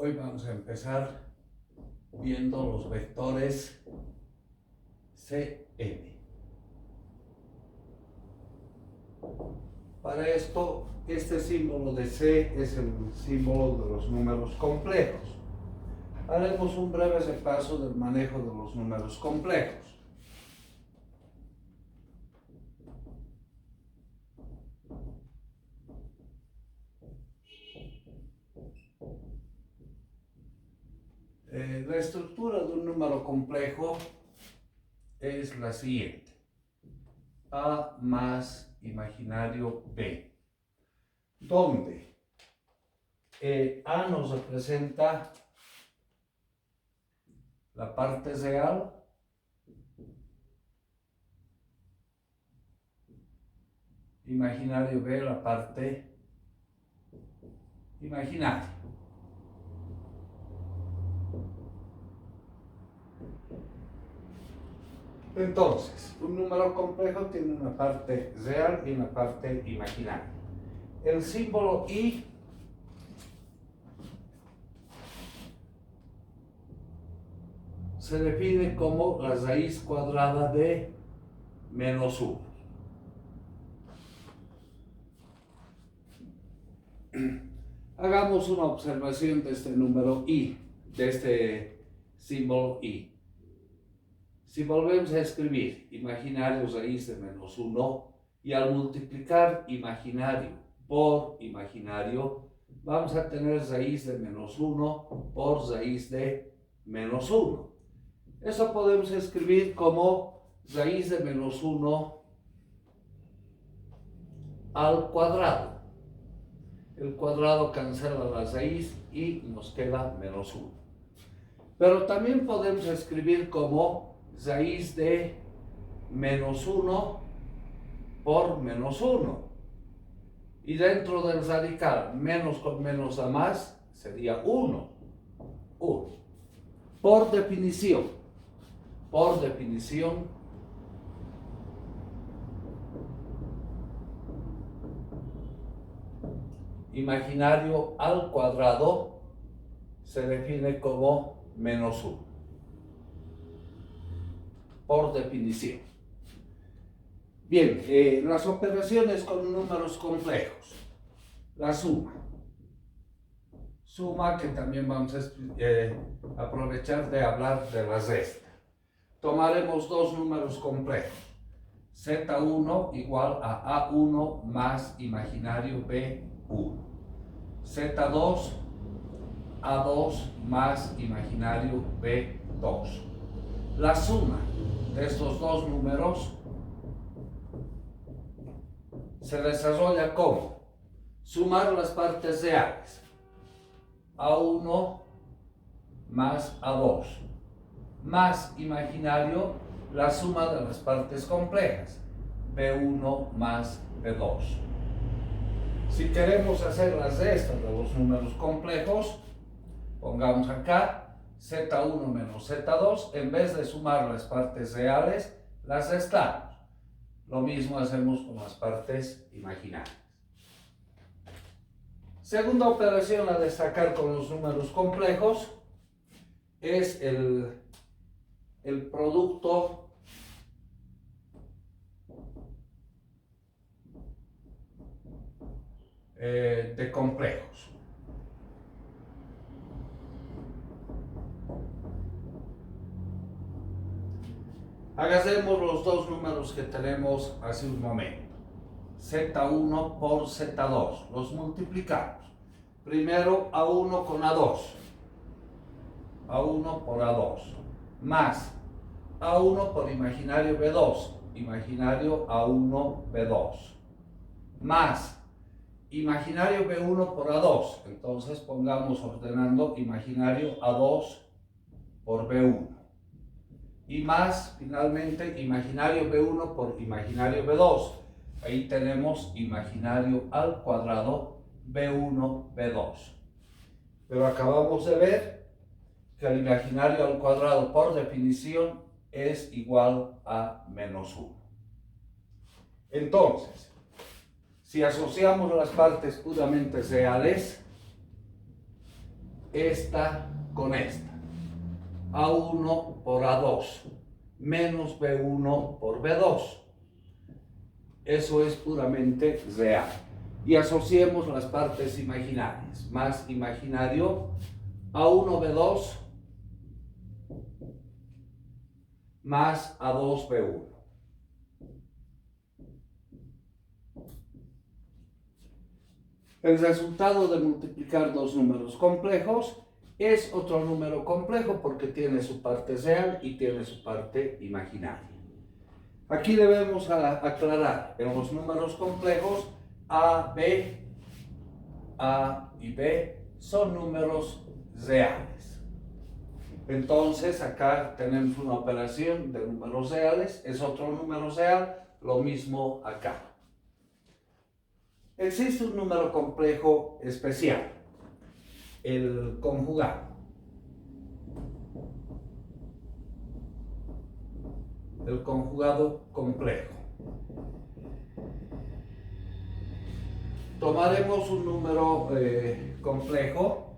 Hoy vamos a empezar viendo los vectores Cn. Para esto, este símbolo de C es el símbolo de los números complejos. Haremos un breve repaso del manejo de los números complejos. La estructura de un número complejo es la siguiente: A más imaginario B, donde A nos representa la parte real imaginario B la parte imaginaria. Entonces, un número complejo tiene una parte real y una parte imaginaria. El símbolo I se define como la raíz cuadrada de menos 1. Hagamos una observación de este número I, de este símbolo I. Si volvemos a escribir imaginario raíz de menos 1 y al multiplicar imaginario por imaginario, vamos a tener raíz de menos 1 por raíz de menos 1. Eso podemos escribir como raíz de menos 1 al cuadrado. El cuadrado cancela la raíz y nos queda menos 1. Pero también podemos escribir como raíz de menos 1 por menos 1. Y dentro del radical, menos con menos da más, sería 1. Por definición, imaginario al cuadrado se define como menos 1. Por definición. Bien, las operaciones con números complejos. La suma. Suma que también vamos a aprovechar de hablar de la resta. Tomaremos dos números complejos. Z1 igual a A1 más imaginario B1. Z2, A2 más imaginario B2. La suma de estos dos números se desarrolla como sumar las partes reales, A1 más A2, más imaginario la suma de las partes complejas, B1 más B2. Si queremos hacer la resta de los números complejos, pongamos acá Z1 menos Z2, en vez de sumar las partes reales, las restamos. Lo mismo hacemos con las partes imaginarias. Segunda operación a destacar con los números complejos es el producto de complejos. Hagamos los dos números que tenemos hace un momento. Z1 por Z2. Los multiplicamos. Primero A1 con A2. A1 por A2. Más A1 por imaginario B2. Imaginario A1 B2. Más imaginario B1 por A2. Entonces pongamos ordenando imaginario A2 por B1. Y más, finalmente, imaginario B1 por imaginario B2. Ahí tenemos imaginario al cuadrado B1, B2. Pero acabamos de ver que el imaginario al cuadrado, por definición, es igual a menos 1. Entonces, si asociamos las partes puramente reales, esta con esta. A1 por A2 menos B1 por B2. Eso es puramente real. Y asociemos las partes imaginarias. Más imaginario A1B2 más A2B1. El resultado de multiplicar dos números complejos es otro número complejo porque tiene su parte real y tiene su parte imaginaria. Aquí debemos aclarar, en los números complejos A, B, A y B son números reales. Entonces acá tenemos una operación de números reales, es otro número real, lo mismo acá. Existe un número complejo especial, el conjugado. El conjugado complejo. Tomaremos un número complejo,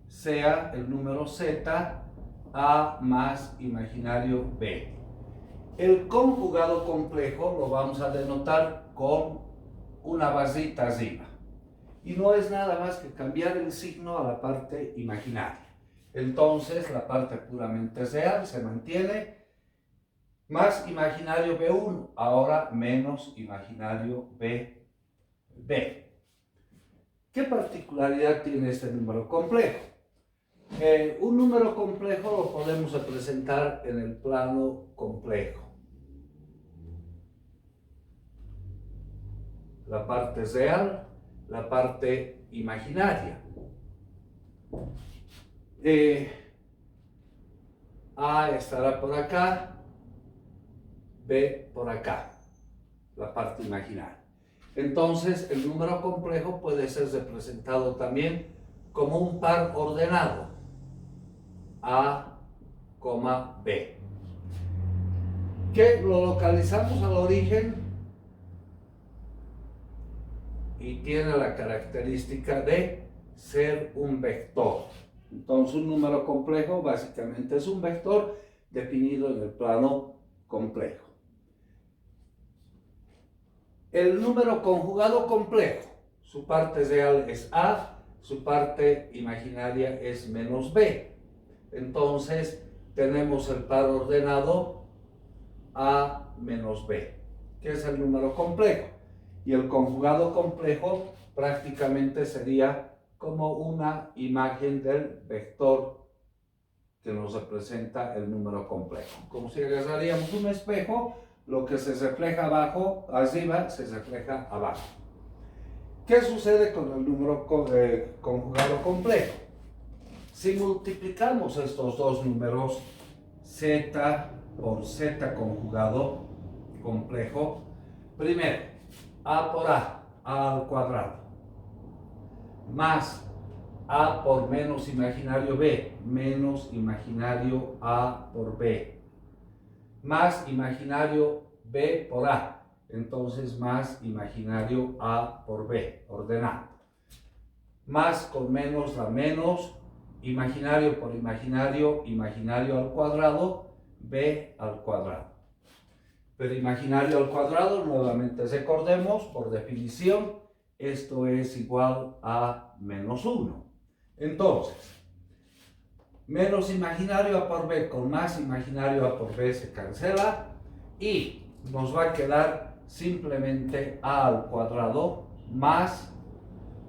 sea el número z, a más imaginario b. El conjugado complejo lo vamos a denotar con una barrita arriba. Y no es nada más que cambiar el signo a la parte imaginaria. Entonces la parte puramente real se mantiene, más imaginario B1, ahora menos imaginario B. ¿Qué particularidad tiene este número complejo? Un número complejo lo podemos representar en el plano complejo. La parte real, la parte imaginaria. A estará por acá, B por acá, la parte imaginaria. Entonces, el número complejo puede ser representado también como un par ordenado, A, B, que lo localizamos al origen y tiene la característica de ser un vector. Entonces, un número complejo básicamente es un vector definido en el plano complejo. El número conjugado complejo, su parte real es A, su parte imaginaria es menos B. Entonces, tenemos el par ordenado A menos B, que es el número complejo. Y el conjugado complejo prácticamente sería como una imagen del vector que nos representa el número complejo. Como si agarraríamos un espejo, lo que se refleja arriba se refleja abajo. ¿Qué sucede con el número conjugado complejo? Si multiplicamos estos dos números, z por z conjugado complejo, primero, a por a al cuadrado, más a por menos imaginario b, menos imaginario a por b, más imaginario b por a, entonces más imaginario a por b, ordenado, más con menos da menos, imaginario por imaginario, imaginario al cuadrado, b al cuadrado. Pero imaginario al cuadrado, nuevamente recordemos, por definición, esto es igual a menos 1. Entonces, menos imaginario a por b con más imaginario a por b se cancela y nos va a quedar simplemente a al cuadrado más,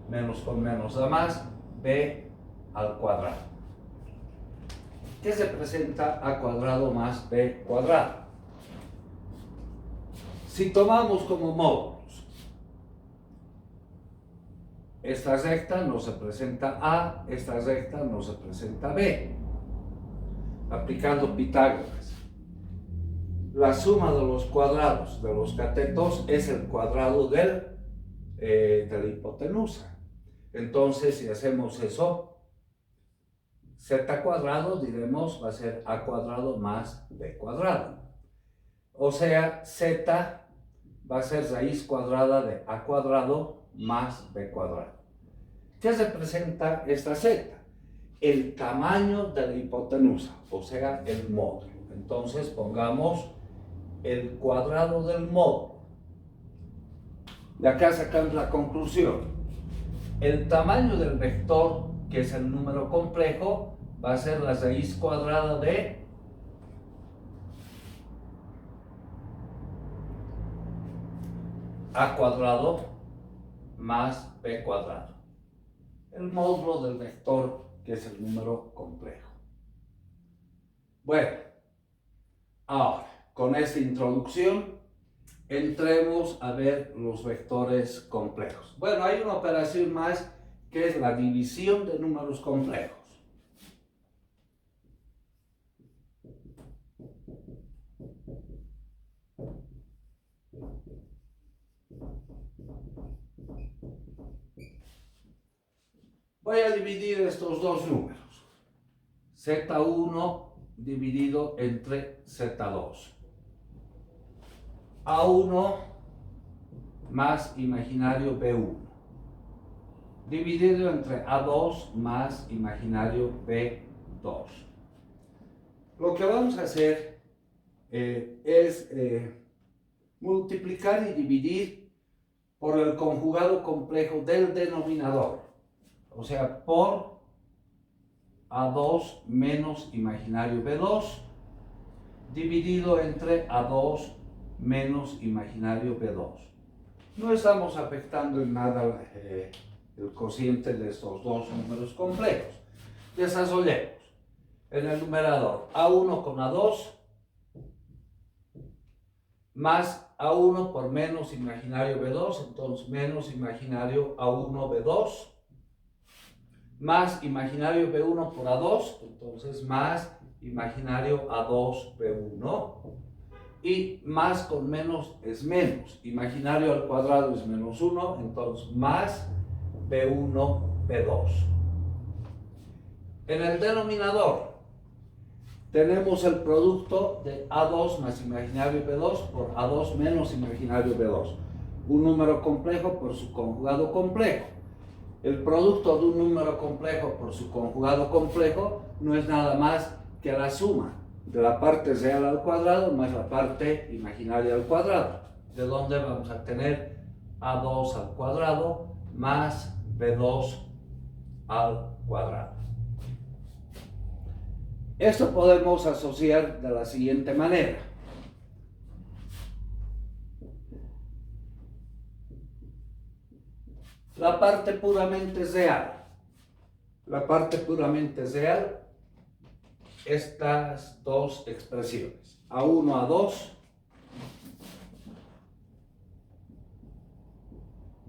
menos con menos da más, b al cuadrado. ¿Qué se presenta a cuadrado más b cuadrado? Si tomamos como módulos, esta recta nos representa A, esta recta nos representa B. Aplicando Pitágoras, la suma de los cuadrados de los catetos es el cuadrado de la hipotenusa. Entonces, si hacemos eso, z cuadrado, diremos, va a ser a cuadrado más b cuadrado. O sea, z va a ser raíz cuadrada de a cuadrado más b cuadrado. ¿Qué representa esta z? el tamaño de la hipotenusa, o sea, el módulo. Entonces pongamos el cuadrado del módulo. De acá sacamos la conclusión. El tamaño del vector, que es el número complejo, va a ser la raíz cuadrada de a cuadrado más b cuadrado. El módulo del vector, que es el número complejo. Bueno, ahora, con esta introducción, entremos a ver los vectores complejos. Bueno, hay una operación más que es la división de números complejos. Voy a dividir estos dos números. Z1 dividido entre Z2. A1 más imaginario B1. Dividido entre A2 más imaginario B2. Lo que vamos a hacer es multiplicar y dividir por el conjugado complejo del denominador. O sea, por A2 menos imaginario B2 dividido entre A2 menos imaginario B2. No estamos afectando en nada el cociente de estos dos números complejos. Desarrollemos. En el numerador, A1 con A2 más A1 por menos imaginario B2, entonces menos imaginario A1 B2, más imaginario B1 por A2, entonces más imaginario A2 B1, y más con menos es menos, imaginario al cuadrado es menos 1, entonces más B1 B2. En el denominador tenemos el producto de A2 más imaginario B2 por A2 menos imaginario B2, un número complejo por su conjugado complejo. El producto de un número complejo por su conjugado complejo no es nada más que la suma de la parte real al cuadrado más la parte imaginaria al cuadrado, de donde vamos a tener A2 al cuadrado más B2 al cuadrado. Esto podemos asociar de la siguiente manera. La parte puramente real. La parte puramente real, estas dos expresiones. A1, A2,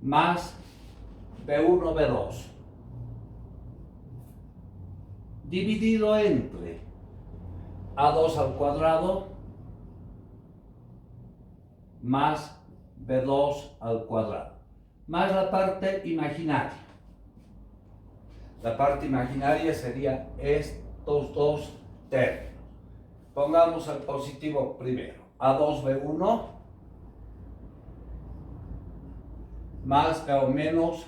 más B1, B2. Dividido entre A2 al cuadrado más B2 al cuadrado, más la parte imaginaria. La parte imaginaria sería estos dos términos. Pongamos el positivo primero. A2B1 más o menos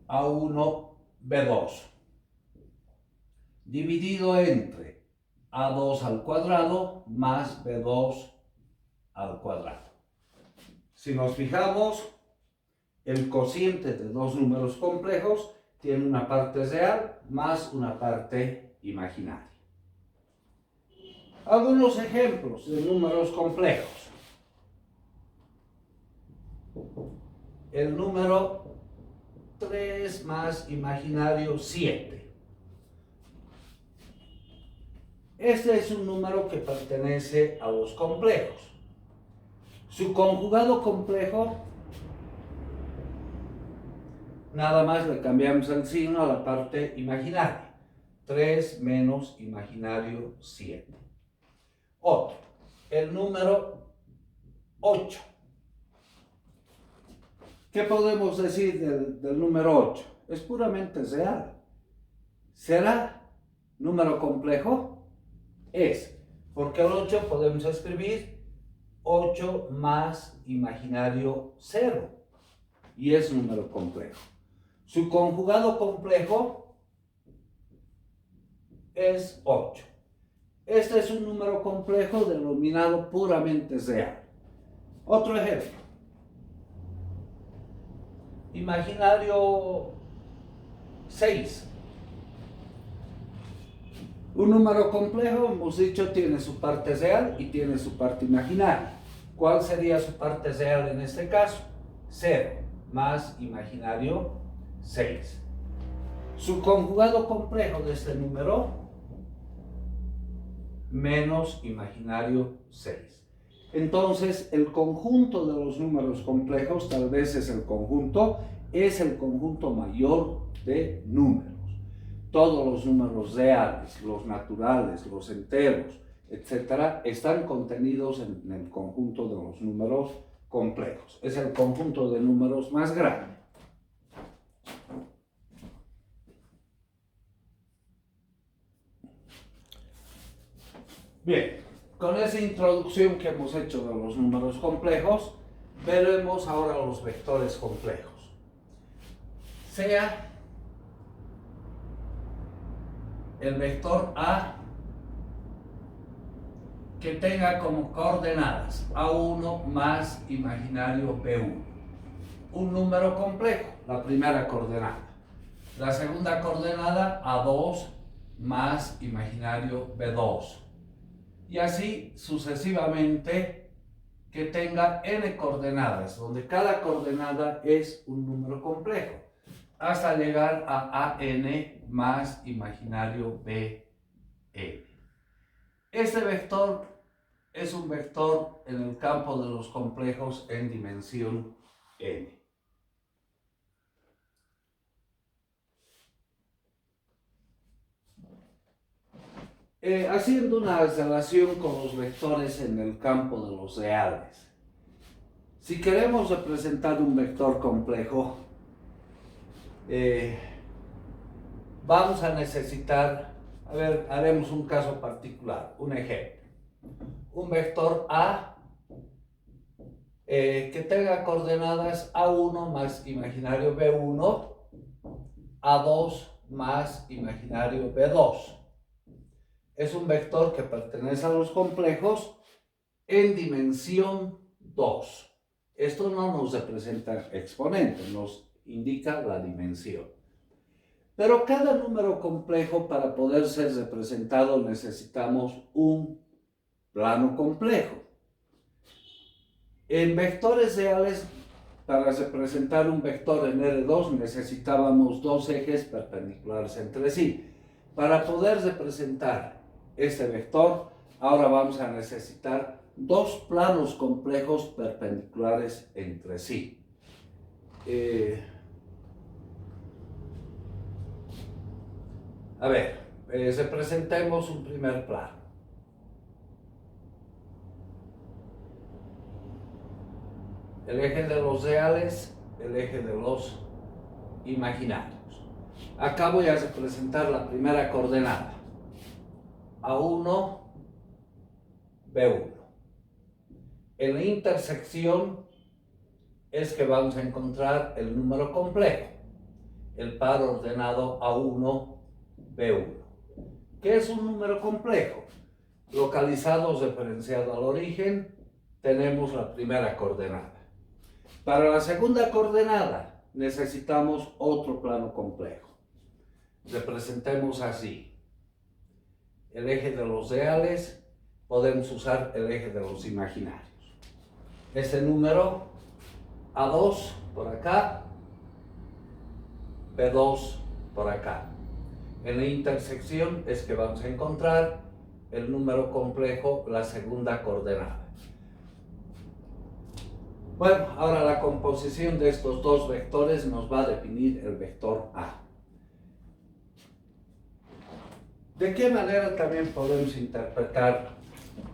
A1B2. Dividido entre A2 al cuadrado más B2 al cuadrado. Si nos fijamos, el cociente de dos números complejos tiene una parte real más una parte imaginaria. Algunos ejemplos de números complejos. El número 3 más imaginario 7. Este es un número que pertenece a los complejos. Su conjugado complejo, nada más le cambiamos el signo a la parte imaginaria. 3 menos imaginario 7. Otro, el número 8. ¿Qué podemos decir del número 8? Es puramente real. ¿Será número complejo? Es, porque el 8 podemos escribir 8 más imaginario 0 y es número complejo. Su conjugado complejo es 8. Este es un número complejo denominado puramente real. Otro ejemplo. Imaginario 6. Un número complejo, hemos dicho, tiene su parte real y tiene su parte imaginaria. ¿Cuál sería su parte real en este caso? 0 más imaginario 6. Su conjugado complejo de este número, menos imaginario 6. Entonces, el conjunto de los números complejos, tal vez es el conjunto mayor de números. Todos los números reales, los naturales, los enteros, etcétera, están contenidos en el conjunto de los números complejos. Es el conjunto de números más grande. Bien, con esa introducción que hemos hecho de los números complejos, veremos ahora los vectores complejos. Sea el vector A que tenga como coordenadas A1 más imaginario B1. Un número complejo, la primera coordenada. La segunda coordenada A2 más imaginario B2. Y así sucesivamente, que tenga n coordenadas, donde cada coordenada es un número complejo, hasta llegar a an más imaginario bn. Este vector es un vector en el campo de los complejos en dimensión n. Haciendo una relación con los vectores en el campo de los reales. Si queremos representar un vector complejo, vamos a necesitar, haremos un caso particular, un ejemplo. Un vector A que tenga coordenadas A1 más imaginario B1, A2 más imaginario B2. Es un vector que pertenece a los complejos en dimensión 2. Esto no nos representa exponente, nos indica la dimensión. Pero cada número complejo, para poder ser representado, necesitamos un plano complejo. En vectores reales, para representar un vector en R2, necesitábamos dos ejes perpendiculares entre sí. Para poder representar este vector, ahora vamos a necesitar dos planos complejos perpendiculares entre sí. Representemos un primer plano. El eje de los reales, el eje de los imaginarios. Acá voy a representar la primera coordenada. A1, B1. En la intersección es que vamos a encontrar el número complejo, el par ordenado A1, B1. ¿Qué es un número complejo? Localizado referenciado al origen, tenemos la primera coordenada. Para la segunda coordenada necesitamos otro plano complejo. Representemos así. El eje de los reales, podemos usar el eje de los imaginarios. Este número A2 por acá, B2 por acá. En la intersección es que vamos a encontrar el número complejo, la segunda coordenada. Bueno, ahora la composición de estos dos vectores nos va a definir el vector A. ¿De qué manera también podemos interpretar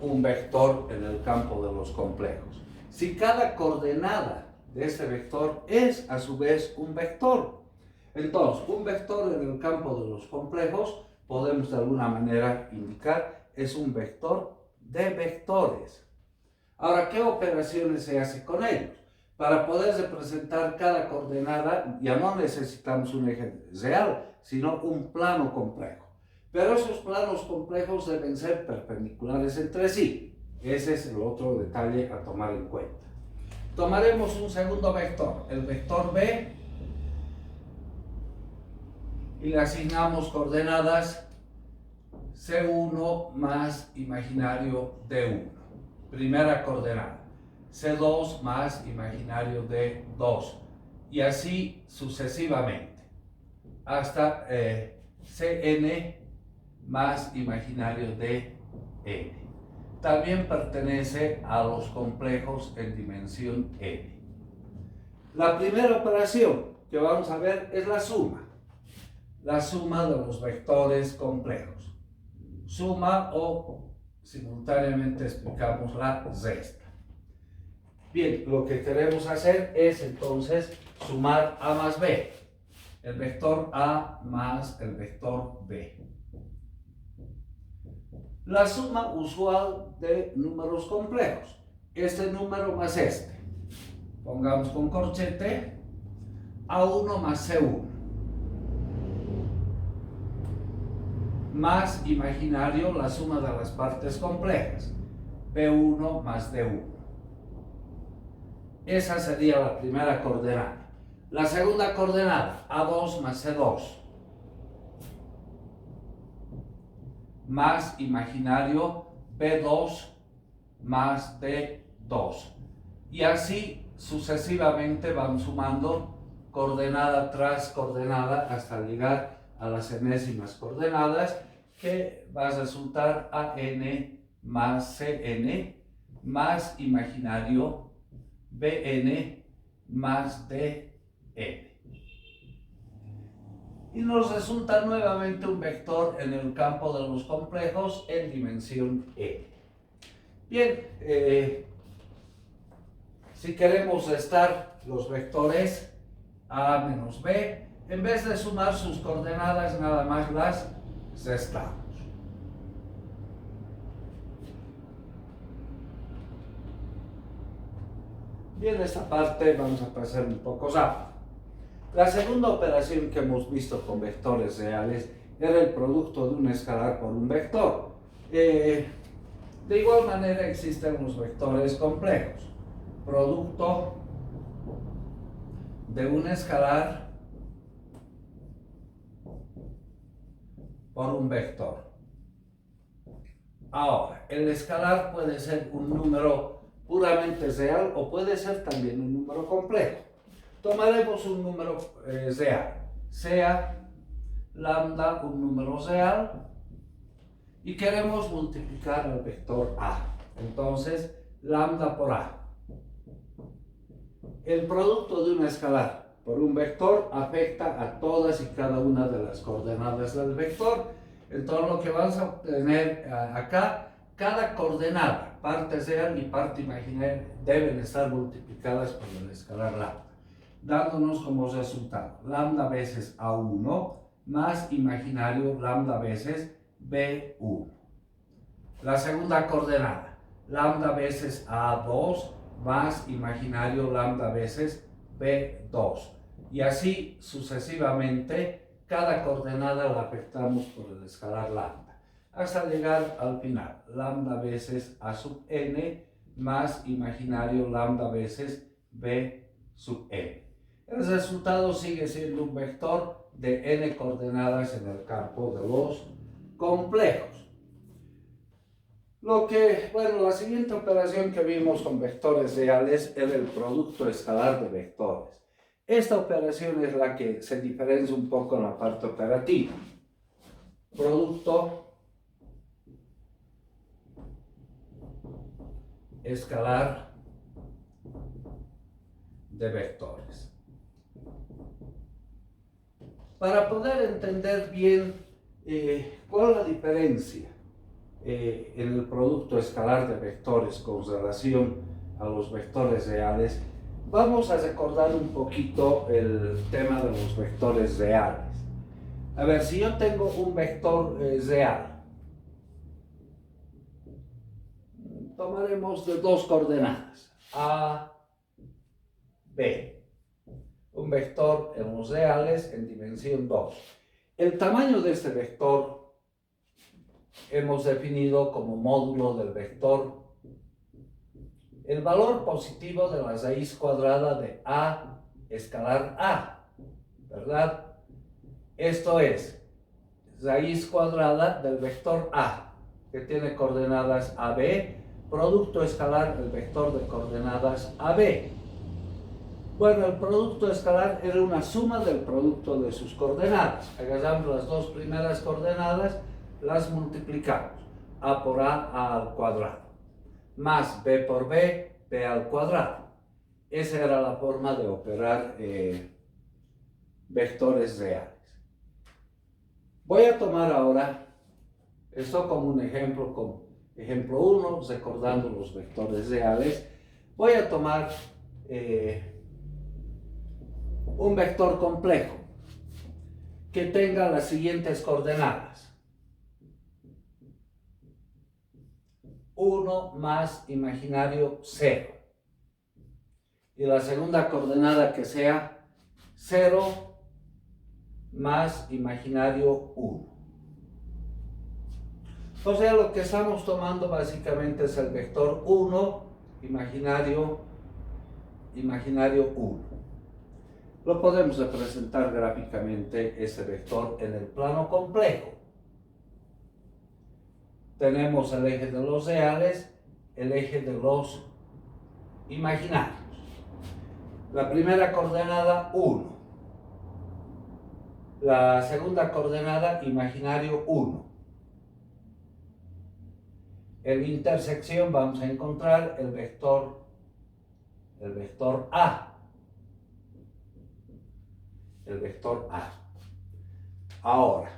un vector en el campo de los complejos? Si cada coordenada de este vector es a su vez un vector. Entonces, un vector en el campo de los complejos podemos de alguna manera indicar es un vector de vectores. Ahora, ¿qué operaciones se hace con ellos? Para poder representar cada coordenada ya no necesitamos un eje real, sino un plano complejo. Pero esos planos complejos deben ser perpendiculares entre sí. Ese es el otro detalle a tomar en cuenta. Tomaremos un segundo vector, el vector B, y le asignamos coordenadas C1 más imaginario D1. Primera coordenada. C2 más imaginario D2. Y así sucesivamente. Hasta Cn más imaginario Dn. También pertenece a los complejos en dimensión n. La primera operación que vamos a ver es la suma. La suma de los vectores complejos. Suma o simultáneamente explicamos la resta. Bien, lo que queremos hacer es entonces sumar A más B. El vector A más el vector B. La suma usual de números complejos. Este número más este. Pongamos con corchete A1 más C1. Más imaginario la suma de las partes complejas. B1 más D1. Esa sería la primera coordenada. La segunda coordenada, A2 más C2. Más imaginario B2 más D2. Y así sucesivamente van sumando coordenada tras coordenada hasta llegar a las enésimas coordenadas, que va a resultar AN más CN más imaginario BN más DN. Y nos resulta nuevamente un vector en el campo de los complejos en dimensión n. Bien, si queremos restar los vectores A menos B, en vez de sumar sus coordenadas, nada más las restamos. Bien, esta parte vamos a pasar un poco rápido. La segunda operación que hemos visto con vectores reales era el producto de un escalar por un vector. De igual manera existen los vectores complejos. Producto de un escalar por un vector. Ahora, el escalar puede ser un número puramente real o puede ser también un número complejo. Tomaremos un número real, sea lambda un número real, y queremos multiplicar al vector A. Entonces, lambda por A. El producto de un escalar por un vector afecta a todas y cada una de las coordenadas del vector. Entonces, lo que vamos a obtener acá, cada coordenada, parte real y parte imaginaria, deben estar multiplicadas por el escalar lambda, dándonos como resultado lambda veces A1 más imaginario lambda veces B1. La segunda coordenada, lambda veces A2 más imaginario lambda veces B2. Y así sucesivamente, cada coordenada la afectamos por el escalar lambda, hasta llegar al final, lambda veces A sub n más imaginario lambda veces B sub n. El resultado sigue siendo un vector de n coordenadas en el campo de los complejos. La siguiente operación que vimos con vectores reales era el producto escalar de vectores. Esta operación es la que se diferencia un poco en la parte operativa. Producto escalar de vectores. Para poder entender bien cuál es la diferencia en el producto escalar de vectores con relación a los vectores reales, vamos a recordar un poquito el tema de los vectores reales. A ver, si yo tengo un vector real, tomaremos de dos coordenadas, A, B. Un vector en los reales en dimensión 2. El tamaño de este vector hemos definido como módulo del vector el valor positivo de la raíz cuadrada de a escalar a, ¿verdad? Esto es raíz cuadrada del vector a, que tiene coordenadas AB, producto escalar del vector de coordenadas AB. Bueno, el producto escalar era una suma del producto de sus coordenadas. Agarramos las dos primeras coordenadas, las multiplicamos. A por A al cuadrado. Más B por B, B al cuadrado. Esa era la forma de operar vectores reales. Voy a tomar ahora esto como un ejemplo, como ejemplo 1, recordando los vectores reales. Voy a tomar un vector complejo que tenga las siguientes coordenadas. 1 más imaginario 0. Y la segunda coordenada que sea 0 más imaginario 1. O sea, lo que estamos tomando básicamente es el vector 1, imaginario 1. Lo podemos representar gráficamente ese vector en el plano complejo. Tenemos el eje de los reales, el eje de los imaginarios. La primera coordenada 1. La segunda coordenada imaginario 1. En la intersección vamos a encontrar el vector A. El vector A. Ahora,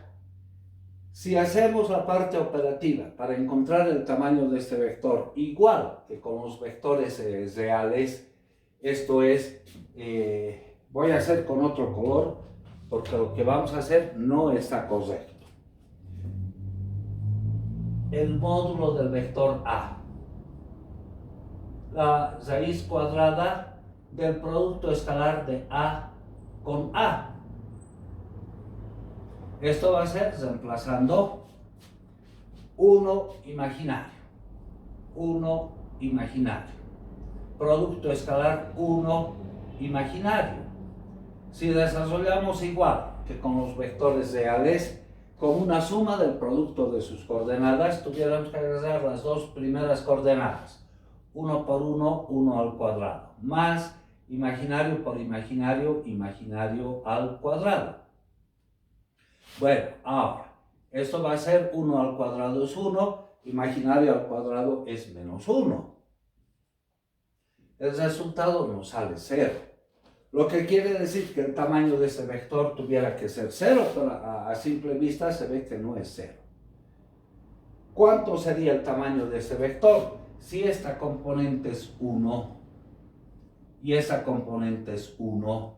si hacemos la parte operativa para encontrar el tamaño de este vector igual que con los vectores reales, esto es, voy a hacer con otro color porque lo que vamos a hacer no está correcto. El módulo del vector A, la raíz cuadrada del producto escalar de A con A. Esto va a ser reemplazando 1 imaginario, producto escalar 1 imaginario. Si desarrollamos igual que con los vectores reales, con una suma del producto de sus coordenadas, tuviéramos que agregar las dos primeras coordenadas. 1 por 1, 1 al cuadrado, más imaginario por imaginario, imaginario al cuadrado. Bueno, ahora, esto va a ser 1 al cuadrado es 1, imaginario al cuadrado es menos 1. El resultado nos sale 0. Lo que quiere decir que el tamaño de este vector tuviera que ser 0, pero a simple vista se ve que no es 0. ¿Cuánto sería el tamaño de este vector? Si esta componente es 1 y esa componente es 1,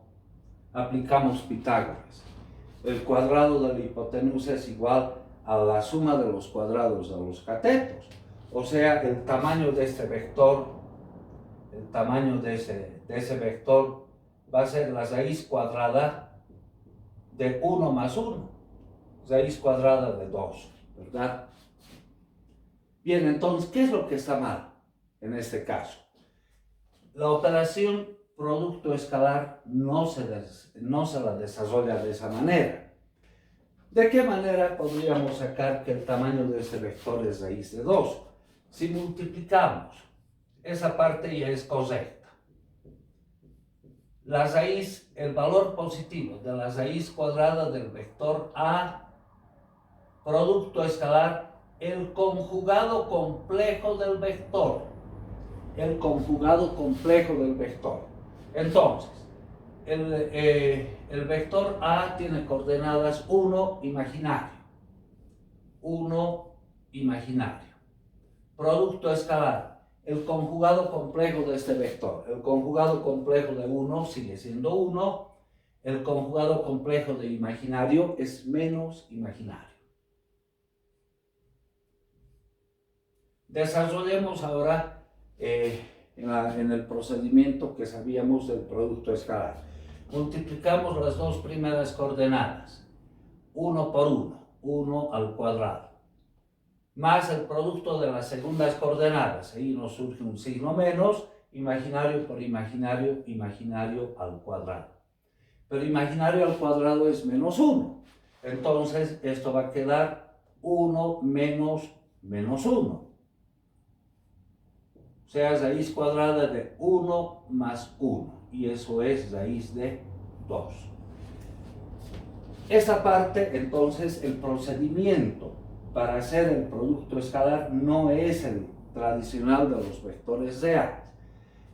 aplicamos Pitágoras. El cuadrado de la hipotenusa es igual a la suma de los cuadrados de los catetos. O sea, el tamaño de este vector, el tamaño de ese vector va a ser la raíz cuadrada de 1 más 1, raíz cuadrada de 2, ¿verdad? Bien, entonces, ¿qué es lo que está mal en este caso? La operación producto escalar no se la desarrolla de esa manera. ¿De qué manera podríamos sacar que el tamaño de este vector es raíz de 2? Si multiplicamos, esa parte ya es correcta. La raíz, el valor positivo de la raíz cuadrada del vector A, producto escalar, el conjugado complejo del vector. El conjugado complejo del vector. Entonces, el vector A tiene coordenadas 1 imaginario. 1 imaginario. Producto escalar. El conjugado complejo de este vector. El conjugado complejo de 1 sigue siendo 1. El conjugado complejo de imaginario es menos imaginario. Desarrollemos ahora en el procedimiento que sabíamos del producto escalar. Multiplicamos las dos primeras coordenadas. 1 por 1, 1 al cuadrado. más el producto de las segundas coordenadas. Ahí nos surge un signo menos, imaginario por imaginario, imaginario al cuadrado. Pero imaginario al cuadrado es menos 1. Entonces, esto va a quedar 1 menos menos 1. O sea, raíz cuadrada de 1 más 1. Y eso es raíz de 2. Esta parte, entonces, el procedimiento para hacer el producto escalar no es el tradicional de los vectores reales.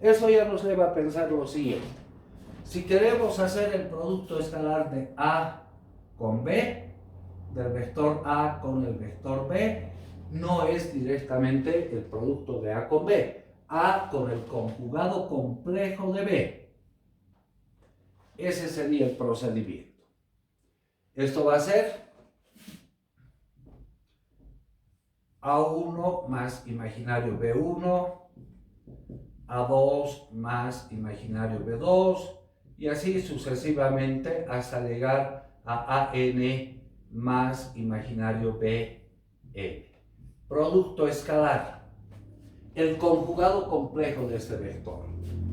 Eso ya nos lleva a pensar lo siguiente. Si queremos hacer el producto escalar de A con B, del vector A con el vector B, no es directamente el producto de A con B. A con el conjugado complejo de B. Ese sería el procedimiento. Esto va a ser A1 más imaginario B1, A2 más imaginario B2, y así sucesivamente hasta llegar a AN más imaginario BN. Producto escalar. El conjugado complejo de este vector.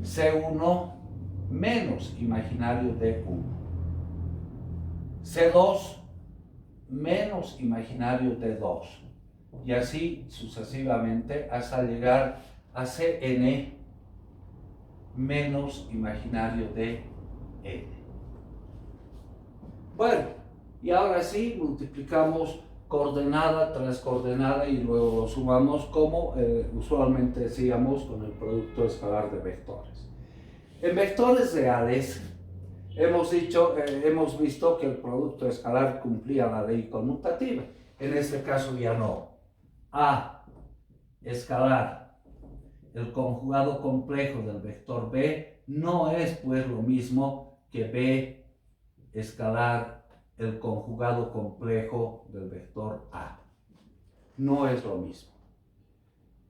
C1 menos imaginario D1. C2 menos imaginario D2. Y así sucesivamente hasta llegar a Cn menos imaginario de n. Bueno, y ahora sí multiplicamos coordenada tras coordenada y luego lo sumamos como usualmente hacíamos con el producto escalar de vectores. En vectores reales hemos visto que el producto escalar cumplía la ley conmutativa. En este caso ya no. A escalar el conjugado complejo del vector B no es pues lo mismo que B escalar el conjugado complejo del vector A. No es lo mismo.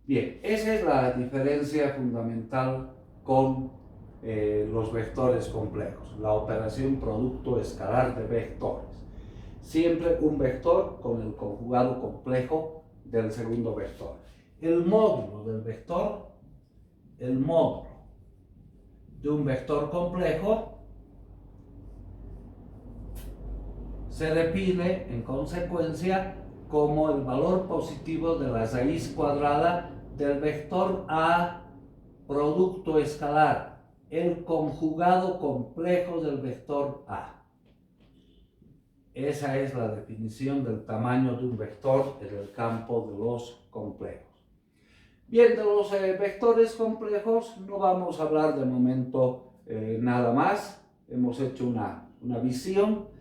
Bien, esa es la diferencia fundamental con los vectores complejos, la operación producto escalar de vectores. Siempre un vector con el conjugado complejo del segundo vector. El módulo del vector, el módulo de un vector complejo, se define en consecuencia como el valor positivo de la raíz cuadrada del vector A producto escalar, el conjugado complejo del vector A. Esa es la definición del tamaño de un vector en el campo de los complejos. Bien, de los vectores complejos no vamos a hablar de momento nada más. Hemos hecho una visión.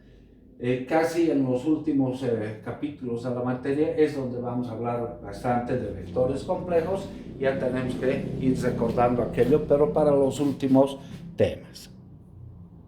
Casi en los últimos capítulos de la materia es donde vamos a hablar bastante de vectores complejos. Ya tenemos que ir recordando aquello, pero para los últimos temas.